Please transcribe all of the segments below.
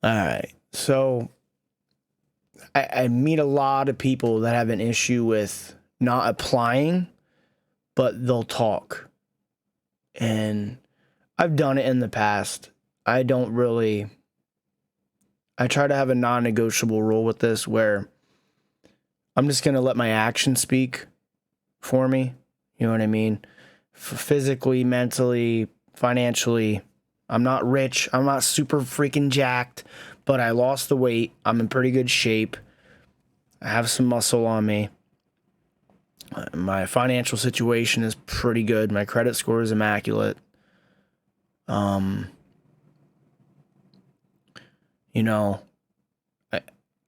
All right. So I meet a lot of people that have an issue with not applying, but they'll talk. And I've done it in the past. I don't really, I try to have a non negotiable rule with this where I'm just going to let my actions speak for me. You know what I mean? Physically, mentally, financially. I'm not rich. I'm not super freaking jacked, but I lost the weight. I'm in pretty good shape. I have some muscle on me. My financial situation is pretty good. My credit score is immaculate. You know,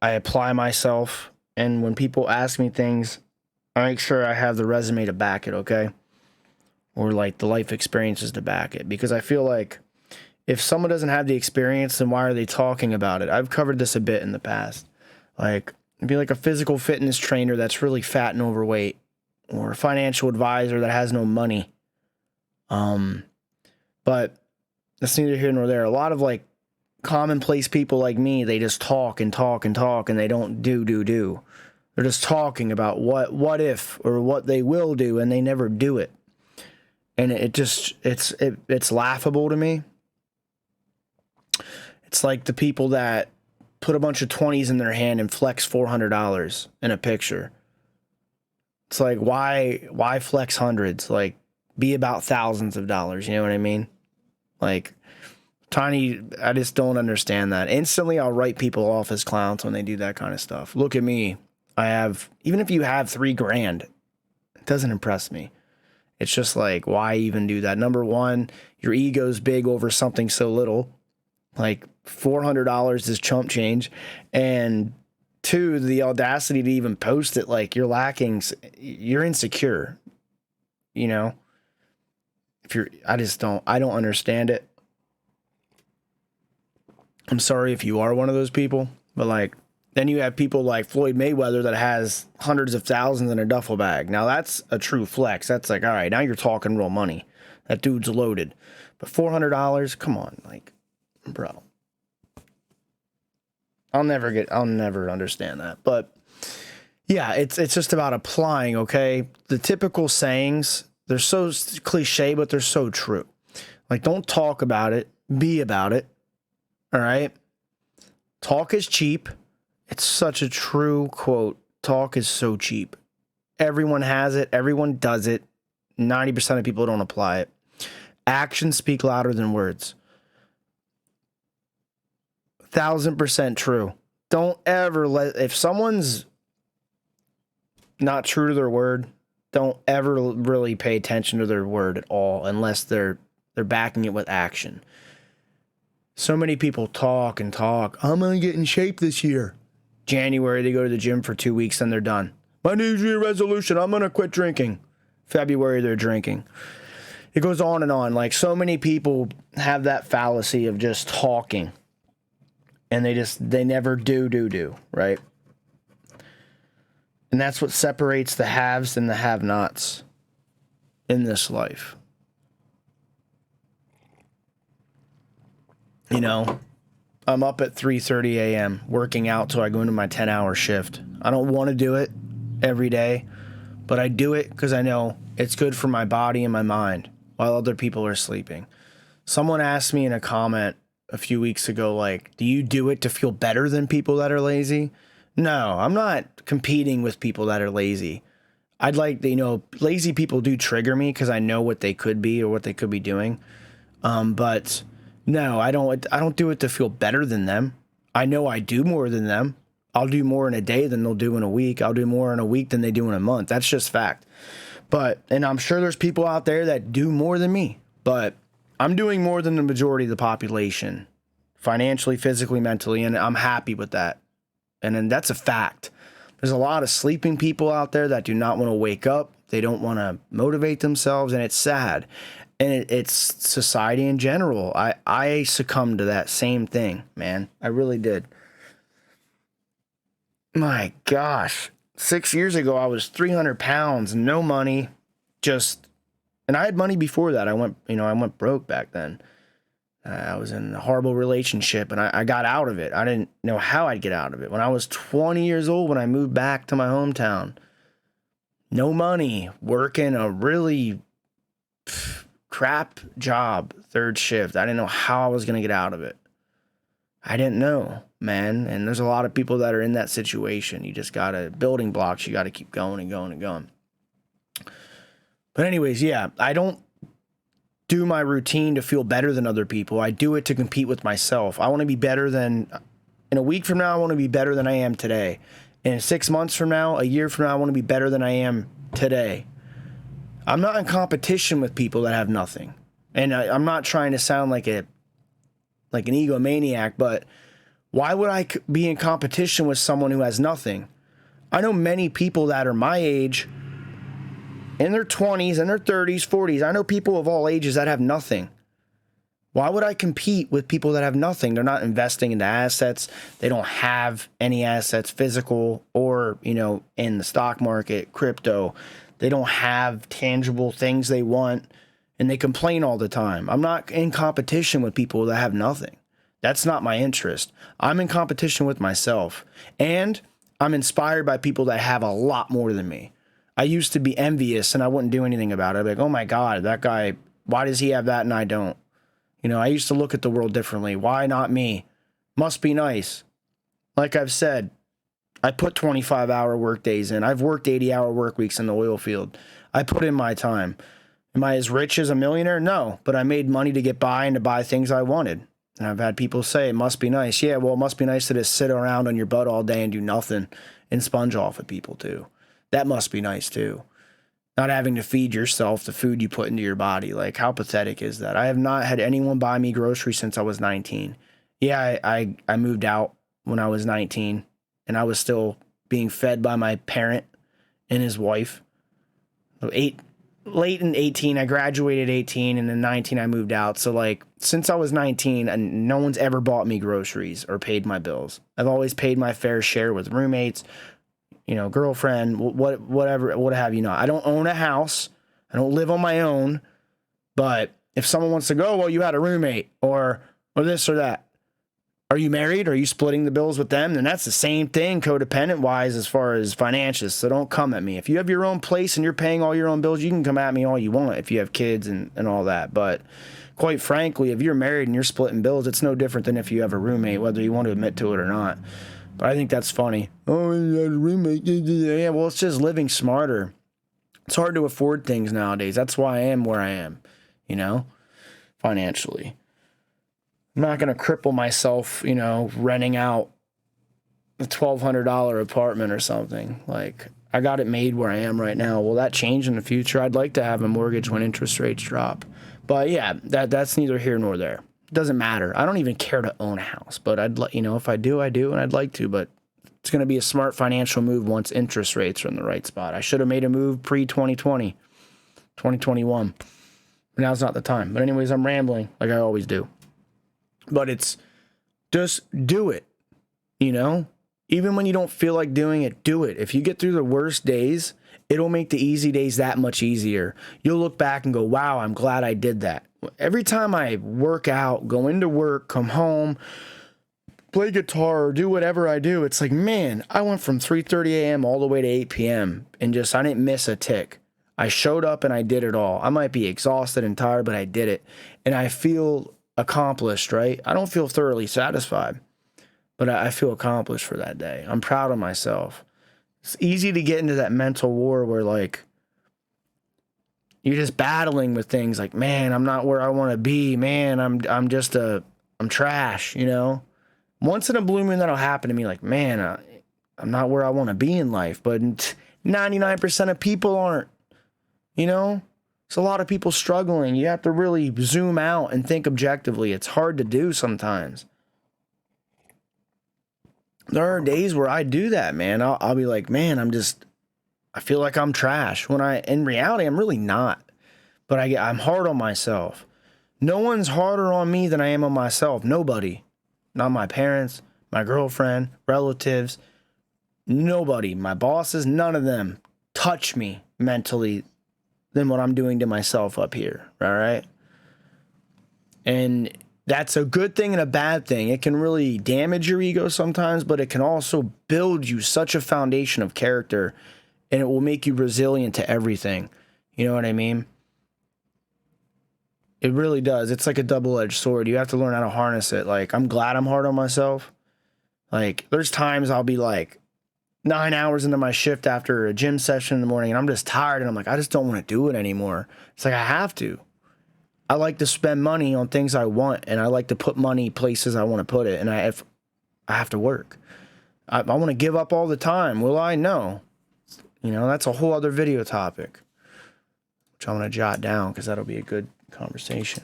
I apply myself, and when people ask me things, I make sure I have the resume to back it, okay? Or like the life experiences to back it. Because I feel like if someone doesn't have the experience, then why are they talking about it? I've covered this a bit in the past. Like, it'd be like a physical fitness trainer that's really fat and overweight, or a financial advisor that has no money. But that's neither here nor there. A lot of like commonplace people like me, they just talk and talk and talk, and they don't do. They're just talking about what if or what they will do, and they never do it. And it's laughable to me. It's like the people that put a bunch of 20s in their hand and flex $400 in a picture. It's like, why flex hundreds? Like, be about thousands of dollars. You know what I mean? Like, I just don't understand that. Instantly, I'll write people off as clowns when they do that kind of stuff. Look at me. Even if you have $3,000, it doesn't impress me. It's just like, why even do that? Number one, your ego's big over something so little. Like, $400 is chump change. And two, the audacity to even post it, like, you're insecure. You know? I don't understand it. I'm sorry if you are one of those people, but like, then you have people like Floyd Mayweather that has hundreds of thousands in a duffel bag. Now that's a true flex. That's like, all right, now you're talking real money. That dude's loaded. But $400, come on, like, bro. I'll never understand that. But yeah, it's just about applying, okay? The typical sayings, they're so cliche, but they're so true. Like, don't talk about it, be about it. All right? Talk is cheap. It's such a true quote. Talk is so cheap. Everyone has it. Everyone does it. 90% of people don't apply it. Actions speak louder than words. 1,000% true. Don't ever if someone's not true to their word, don't ever really pay attention to their word at all unless they're backing it with action. So many people talk and talk. I'm going to get in shape this year. January, they go to the gym for 2 weeks, and they're done. My New Year resolution, I'm going to quit drinking. February, they're drinking. It goes on and on. Like, so many people have that fallacy of just talking. And they never do, right? And that's what separates the haves and the have-nots in this life. You know, I'm up at 3:30 a.m. working out till I go into my 10-hour shift. I don't want to do it every day, but I do it because I know it's good for my body and my mind while other people are sleeping. Someone asked me in a comment a few weeks ago, like, do you do it to feel better than people that are lazy? No, I'm not competing with people that are lazy. I'd like, lazy people do trigger me because I know what they could be or what they could be doing. But no, I don't do it to feel better than them. I know I do more than them. I'll do more in a day than they'll do in a week. I'll do more in a week than they do in a month. That's just fact. And I'm sure there's people out there that do more than me, but I'm doing more than the majority of the population, financially, physically, mentally, and I'm happy with that. And then that's a fact. There's a lot of sleeping people out there that do not want to wake up. They don't want to motivate themselves, and it's sad. And it's society in general. I succumbed to that same thing, man. I really did. My gosh. 6 years ago, I was 300 pounds, no money, and I had money before that. I went broke back then. I was in a horrible relationship, and I got out of it. I didn't know how I'd get out of it. When I was 20 years old, when I moved back to my hometown, no money, working a really crap job, third shift. I didn't know how I was going to get out of it. I didn't know, man. And there's a lot of people that are in that situation. You just got to, building blocks, you got to keep going and going and going. But anyways, yeah, I don't do my routine to feel better than other people. I do it to compete with myself. I want to be better than, in a week from now, I want to be better than I am today. In 6 months from now, a year from now, I want to be better than I am today. I'm not in competition with people that have nothing. And I'm not trying to sound like an egomaniac, but why would I be in competition with someone who has nothing? I know many people that are my age, in their 20s, in their 30s, 40s. I know people of all ages that have nothing. Why would I compete with people that have nothing? They're not investing into assets. They don't have any assets, physical or, in the stock market, crypto. They don't have tangible things they want, and they complain all the time. I'm not in competition with people that have nothing. That's not my interest. I'm in competition with myself, and I'm inspired by people that have a lot more than me. I used to be envious, and I wouldn't do anything about it. I'd be like, oh my God, that guy, why does he have that and I don't? I used to look at the world differently. Why not me? Must be nice. Like I've said, I put 25-hour work days in. I've worked 80-hour work weeks in the oil field. I put in my time. Am I as rich as a millionaire? No, but I made money to get by and to buy things I wanted. And I've had people say, it must be nice. Yeah, well, it must be nice to just sit around on your butt all day and do nothing and sponge off of people too. That must be nice too. Not having to feed yourself the food you put into your body. Like, how pathetic is that? I have not had anyone buy me groceries since I was 19. Yeah, I moved out when I was 19, and I was still being fed by my parent and his wife. So late in 18, I graduated 18, and in 19, I moved out. So, since I was 19, and no one's ever bought me groceries or paid my bills. I've always paid my fair share with roommates, girlfriend, whatever, what have you not. I don't own a house. I don't live on my own. But if someone wants to go, well, you had a roommate or this or that. Are you married? Are you splitting the bills with them? Then that's the same thing codependent wise as far as financials. So don't come at me. If you have your own place and you're paying all your own bills, you can come at me all you want if you have kids and all that. But quite frankly, if you're married and you're splitting bills, it's no different than if you have a roommate, whether you want to admit to it or not. But I think that's funny. Oh, you had a roommate. Yeah, well, it's just living smarter. It's hard to afford things nowadays. That's why I am where I am, financially. I'm not going to cripple myself, renting out a $1,200 apartment or something. I got it made where I am right now. Will that change in the future? I'd like to have a mortgage when interest rates drop. But yeah, that's neither here nor there. It doesn't matter. I don't even care to own a house, but if I do, I do, and I'd like to, but it's going to be a smart financial move once interest rates are in the right spot. I should have made a move pre-2020, 2021. But now's not the time. But anyways, I'm rambling like I always do. But it's just do it, Even when you don't feel like doing it, do it. If you get through the worst days, it'll make the easy days that much easier. You'll look back and go, wow, I'm glad I did that. Every time I work out, go into work, come home, play guitar, or do whatever I do, it's like, man, I went from 3:30 a.m. all the way to 8 p.m. and I didn't miss a tick. I showed up and I did it all. I might be exhausted and tired, but I did it. And I feel accomplished, right? I don't feel thoroughly satisfied, but I feel accomplished for that day. I'm proud of myself. It's easy to get into that mental war where you're just battling with things like, man, I'm not where I want to be. Man, I'm trash, Once in a blue moon that'll happen to me, man, I'm not where I want to be in life. But 99% of people aren't, It's a lot of people struggling. You have to really zoom out and think objectively. It's hard to do sometimes. There are days where I do that, man. I'll be like, man, I feel like I'm trash. When in reality, I'm really not. But I'm hard on myself. No one's harder on me than I am on myself. Nobody. Not my parents, my girlfriend, relatives, nobody. My bosses, none of them touch me mentally than what I'm doing to myself up here. All right. And That's a good thing and a bad thing. It can really damage your ego sometimes, but it can also build you such a foundation of character, and it will make you resilient to everything. You know what I mean? It really does. It's like a double-edged sword. You have to learn how to harness it. Like, I'm glad I'm hard on myself. Like, there's times I'll be like 9 hours into my shift after a gym session in the morning, and I'm just tired, and I'm like, I just don't want to do it anymore. It's like, I have to. I like to spend money on things I want, and I like to put money places I want to put it, and I have to work. I want to give up all the time. Will I? No. You know, that's a whole other video topic, which I'm going to jot down because that'll be a good conversation.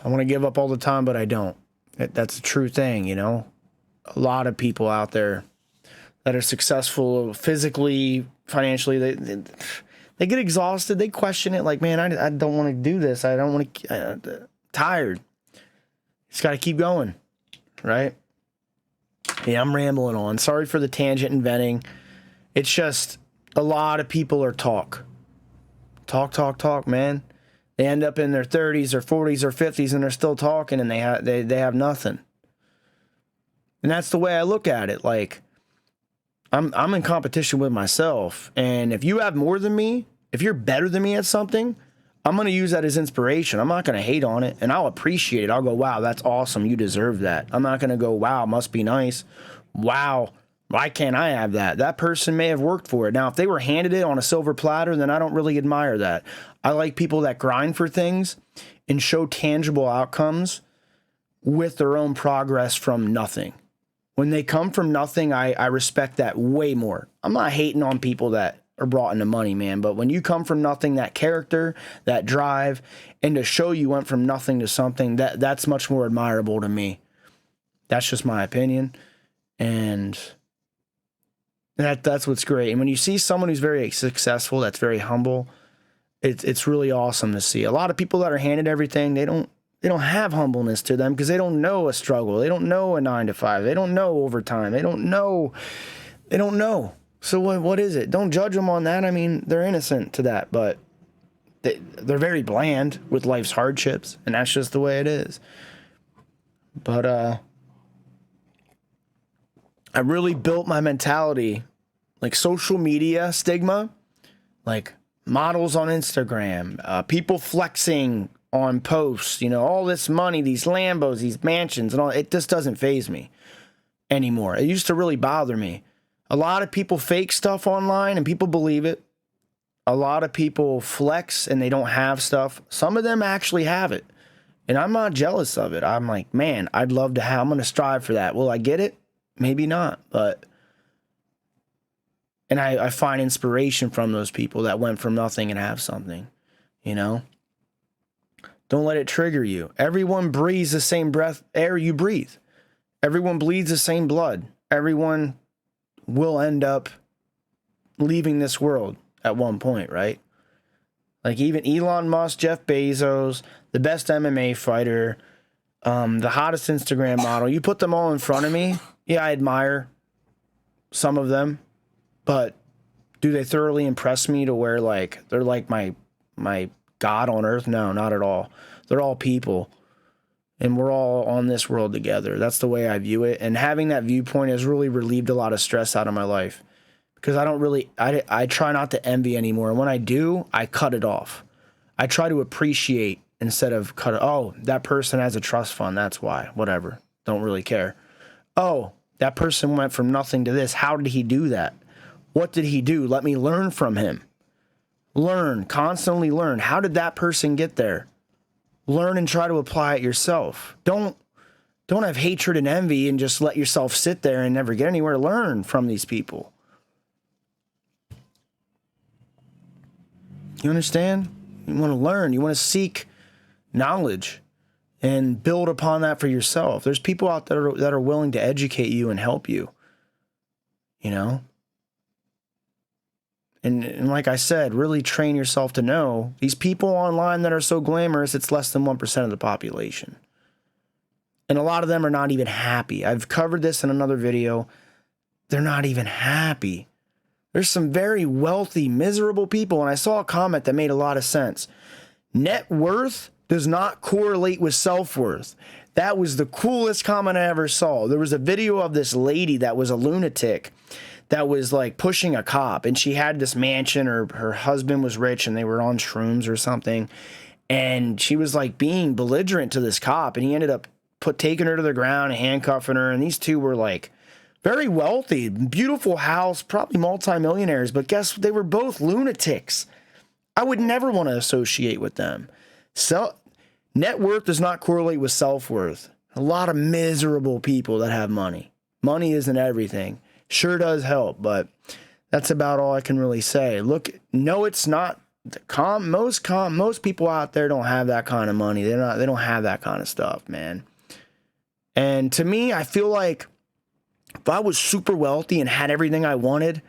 I want to give up all the time, but I don't. That's a true thing, you know? A lot of people out there that are successful physically, financially, they get exhausted. They question it like, man, I don't want to do this. I don't want to, tired. Just got to keep going, right? Yeah, I'm rambling on. Sorry for the tangent and venting. It's just a lot of people are talk, man. They end up in their 30s or 40s or 50s and they're still talking, and they have nothing. And that's the way I look at it. Like, I'm in competition with myself, and if you have more than me, if you're better than me at something, I'm going to use that as inspiration. I'm not going to hate on it, and I'll appreciate it. I'll go, wow, that's awesome. You deserve that. I'm not going to go, wow, must be nice. Wow, why can't I have that? That person may have worked for it. Now, if they were handed it on a silver platter, then I don't really admire that. I like people that grind for things and show tangible outcomes with their own progress from nothing. When they come from nothing, I respect that way more. I'm not hating on people that are brought into money, man. But when you come from nothing, that character, that drive, and to show you went from nothing to something, that's much more admirable to me. That's just my opinion. And that's what's great. And when you see someone who's very successful, that's very humble, it's really awesome to see. A lot of people that are handed everything, they don't have humbleness to them because they don't know a struggle. They don't know a 9 to 5. They don't know overtime. They don't know. So what is it? Don't judge them on that. I mean, they're innocent to that, but they're very bland with life's hardships, and that's just the way it is. But I really built my mentality, like social media stigma, like models on Instagram, people flexing on posts, you know, all this money, these Lambos, these mansions, and all. It just doesn't faze me anymore. It used to really bother me. A lot of people fake stuff online and people believe it. A lot of people flex and they don't have stuff. Some of them actually have it. And I'm not jealous of it. I'm like, man, I'd love to have, I'm going to strive for that. Will I get it? Maybe not. And I find inspiration from those people that went from nothing and have something, you know? Don't let it trigger you. Everyone breathes the same breath, air you breathe. Everyone bleeds the same blood. Everyone will end up leaving this world at one point, right? Like even Elon Musk, Jeff Bezos, the best MMA fighter, the hottest Instagram model, you put them all in front of me. Yeah, I admire some of them, but do they thoroughly impress me to where like they're like my God on earth? No, not at all. They're all people, and we're all on this world together. That's the way I view it, and having that viewpoint has really relieved a lot of stress out of my life because I try not to envy anymore, and when I do, I cut it off. I try to appreciate instead of cut it. Oh, that person has a trust fund. That's why. Whatever. Don't really care. Oh, that person went from nothing to this. How did he do that? What did he do? Let me learn from him. Learn, constantly learn. How did that person get there? Learn and try to apply it yourself. Don't have hatred and envy and just let yourself sit there and never get anywhere. Learn from these people. You understand? You want to learn. You want to seek knowledge and build upon that for yourself. There's people out there that are willing to educate you and help you, you know? And like I said, really train yourself to know these people online that are so glamorous, it's less than 1% of the population. And a lot of them are not even happy. I've covered this in another video. They're not even happy. There's some very wealthy, miserable people, and I saw a comment that made a lot of sense. Net worth does not correlate with self-worth. That was the coolest comment I ever saw. There was a video of this lady that was a lunatic that was like pushing a cop, and she had this mansion, or her husband was rich and they were on shrooms or something. And she was like being belligerent to this cop, and he ended up taking her to the ground and handcuffing her. And these two were like very wealthy, beautiful house, probably multimillionaires, but guess they were both lunatics. I would never want to associate with them. So net worth does not correlate with self-worth. A lot of miserable people that have money. Money isn't everything. Sure does help, but that's about all I can really say. Look, no, it's not. Most people out there don't have that kind of money. They don't have that kind of stuff, man. And to me, I feel like if I was super wealthy and had everything I wanted,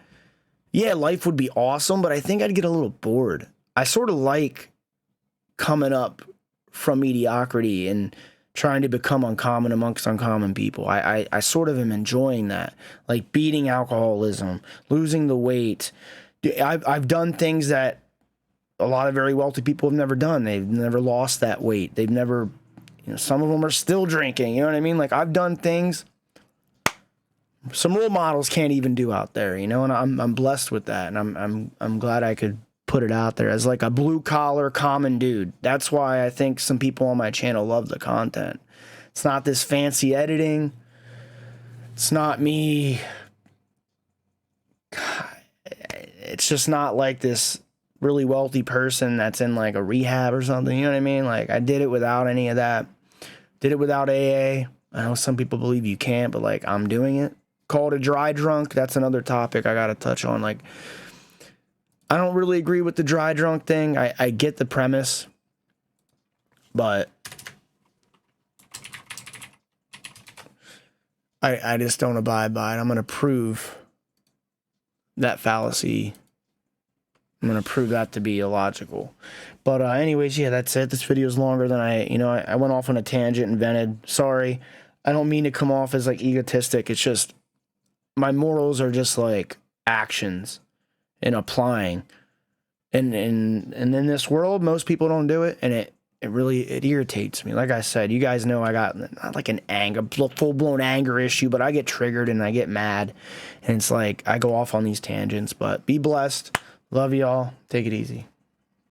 yeah, life would be awesome, but I think I'd get a little bored. I sort of like coming up from mediocrity and trying to become uncommon amongst uncommon people. I sort of am enjoying that, like beating alcoholism, losing the weight. I've done things that a lot of very wealthy people have never done. They've never lost that weight. They've never, some of them are still drinking. You know what I mean? Like, I've done things some role models can't even do out there, and I'm blessed with that, and I'm glad I could put it out there as like a blue collar common dude. That's why I think some people on my channel love the content. It's not this fancy editing. It's not me. It's just not like this really wealthy person that's in like a rehab or something. You know what I mean? Like, I did it without any of that. Did it without AA. I know some people believe you can't, but like, I'm doing it. Called a dry drunk. That's another topic I got to touch on. Like, I don't really agree with the dry drunk thing. I get the premise, but I just don't abide by it. I'm going to prove that fallacy. I'm going to prove that to be illogical. But anyways, yeah, that's it. This video is longer than I went off on a tangent and vented. Sorry. I don't mean to come off as like egotistic. It's just my morals are just like actions and applying. And in this world, most people don't do it, and it really irritates me. Like I said, you guys know I got not like an full-blown anger issue, but I get triggered and I get mad, and it's like I go off on these tangents. But be blessed. Love y'all. Take it easy.